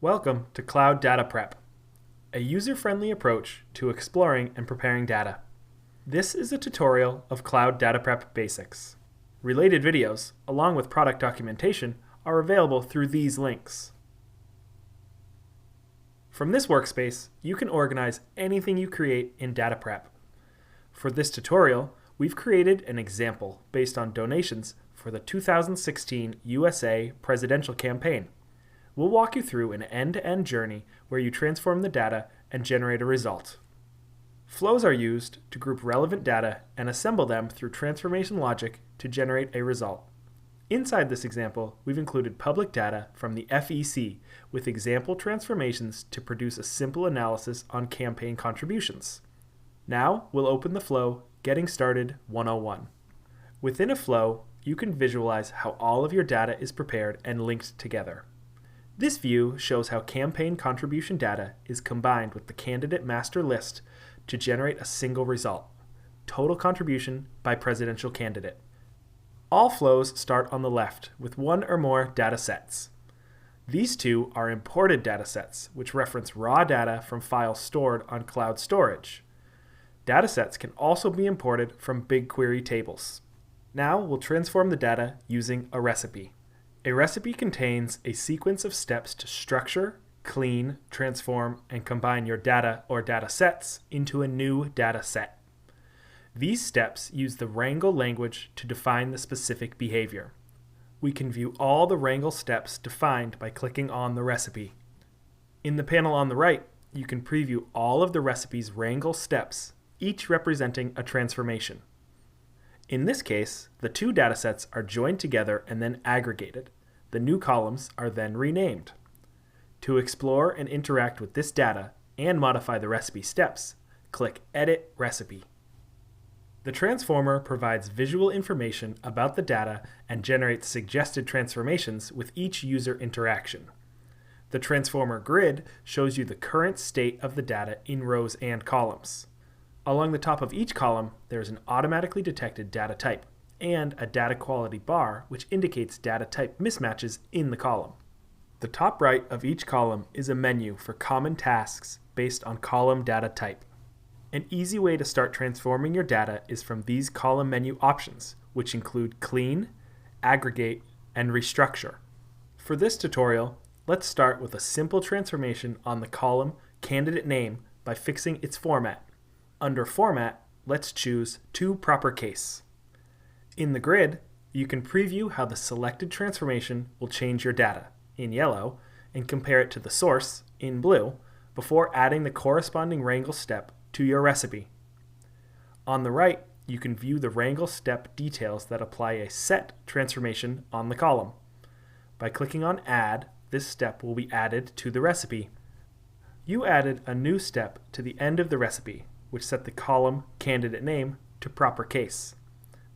Welcome to Cloud Dataprep, a user-friendly approach to exploring and preparing data. This is a tutorial of Cloud Dataprep basics. Related videos, along with product documentation, are available through these links. From this workspace, you can organize anything you create in Dataprep. For this tutorial, we've created an example based on donations for the 2016 USA presidential campaign. We'll walk you through an end-to-end journey where you transform the data and generate a result. Flows are used to group relevant data and assemble them through transformation logic to generate a result. Inside this example, we've included public data from the FEC with example transformations to produce a simple analysis on campaign contributions. Now, we'll open the flow Getting Started 101. Within a flow, you can visualize how all of your data is prepared and linked together. This view shows how campaign contribution data is combined with the candidate master list to generate a single result, total contribution by presidential candidate. All flows start on the left with one or more data sets. These two are imported data sets, which reference raw data from files stored on cloud storage. Data sets can also be imported from BigQuery tables. Now we'll transform the data using a recipe. A recipe contains a sequence of steps to structure, clean, transform, and combine your data or data sets into a new data set. These steps use the Wrangle language to define the specific behavior. We can view all the Wrangle steps defined by clicking on the recipe. In the panel on the right, you can preview all of the recipe's Wrangle steps, each representing a transformation. In this case, the two datasets are joined together and then aggregated. The new columns are then renamed. To explore and interact with this data and modify the recipe steps, click Edit Recipe. The transformer provides visual information about the data and generates suggested transformations with each user interaction. The transformer grid shows you the current state of the data in rows and columns. Along the top of each column, there is an automatically detected data type and a data quality bar which indicates data type mismatches in the column. The top right of each column is a menu for common tasks based on column data type. An easy way to start transforming your data is from these column menu options, which include Clean, Aggregate, and Restructure. For this tutorial, let's start with a simple transformation on the column Candidate Name by fixing its format. Under Format, let's choose To Proper Case. In the grid, you can preview how the selected transformation will change your data, in yellow, and compare it to the source, in blue, before adding the corresponding Wrangle step to your recipe. On the right, you can view the Wrangle step details that apply a set transformation on the column. By clicking on Add, this step will be added to the recipe. You added a new step to the end of the recipe, which set the column Candidate Name to Proper Case.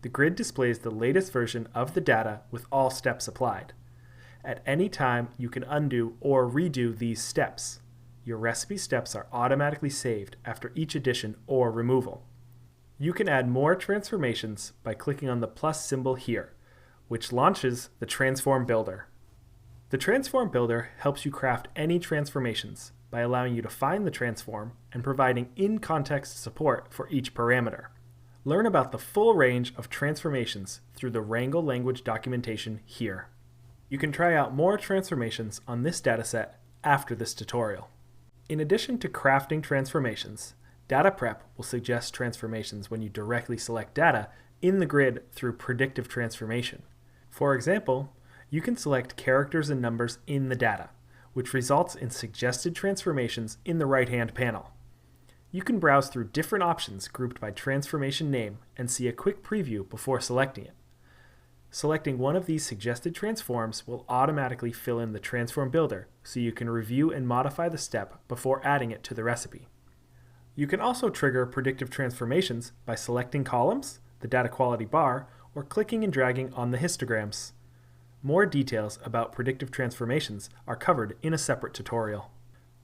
The grid displays the latest version of the data with all steps applied. At any time, you can undo or redo these steps. Your recipe steps are automatically saved after each addition or removal. You can add more transformations by clicking on the plus symbol here, which launches the Transform Builder. The Transform Builder helps you craft any transformations by allowing you to find the transform and providing in-context support for each parameter. Learn about the full range of transformations through the Wrangle language documentation here. You can try out more transformations on this dataset after this tutorial. In addition to crafting transformations, Dataprep will suggest transformations when you directly select data in the grid through predictive transformation. For example, you can select characters and numbers in the data, which results in suggested transformations in the right-hand panel. You can browse through different options grouped by transformation name and see a quick preview before selecting it. Selecting one of these suggested transforms will automatically fill in the Transform Builder so you can review and modify the step before adding it to the recipe. You can also trigger predictive transformations by selecting columns, the data quality bar, or clicking and dragging on the histograms. More details about predictive transformations are covered in a separate tutorial.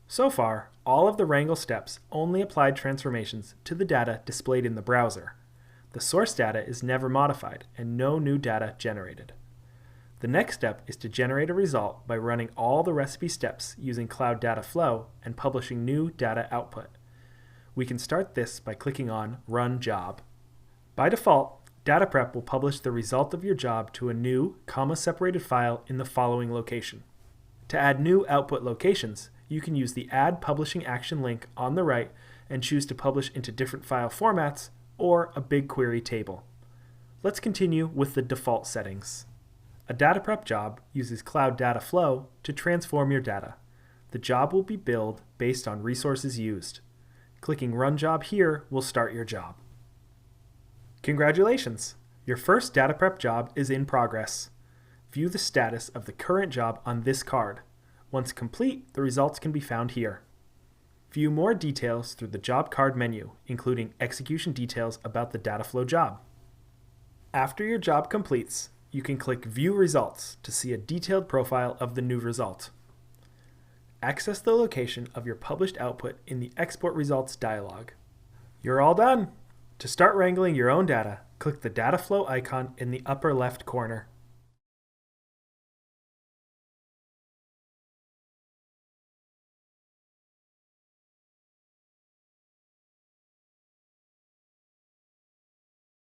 So far, all of the Wrangle steps only applied transformations to the data displayed in the browser. The source data is never modified and no new data generated. The next step is to generate a result by running all the recipe steps using Cloud Data Flow and publishing new data output. We can start this by clicking on Run Job. By default, Dataprep will publish the result of your job to a new, comma-separated file in the following location. To add new output locations, you can use the Add Publishing Action link on the right and choose to publish into different file formats or a BigQuery table. Let's continue with the default settings. A Dataprep job uses Cloud Data Flow to transform your data. The job will be billed based on resources used. Clicking Run Job here will start your job. Congratulations! Your first Dataprep job is in progress. View the status of the current job on this card. Once complete, the results can be found here. View more details through the Job Card menu, including execution details about the Dataflow job. After your job completes, you can click View Results to see a detailed profile of the new result. Access the location of your published output in the Export Results dialog. You're all done! To start wrangling your own data, click the Dataflow icon in the upper left corner.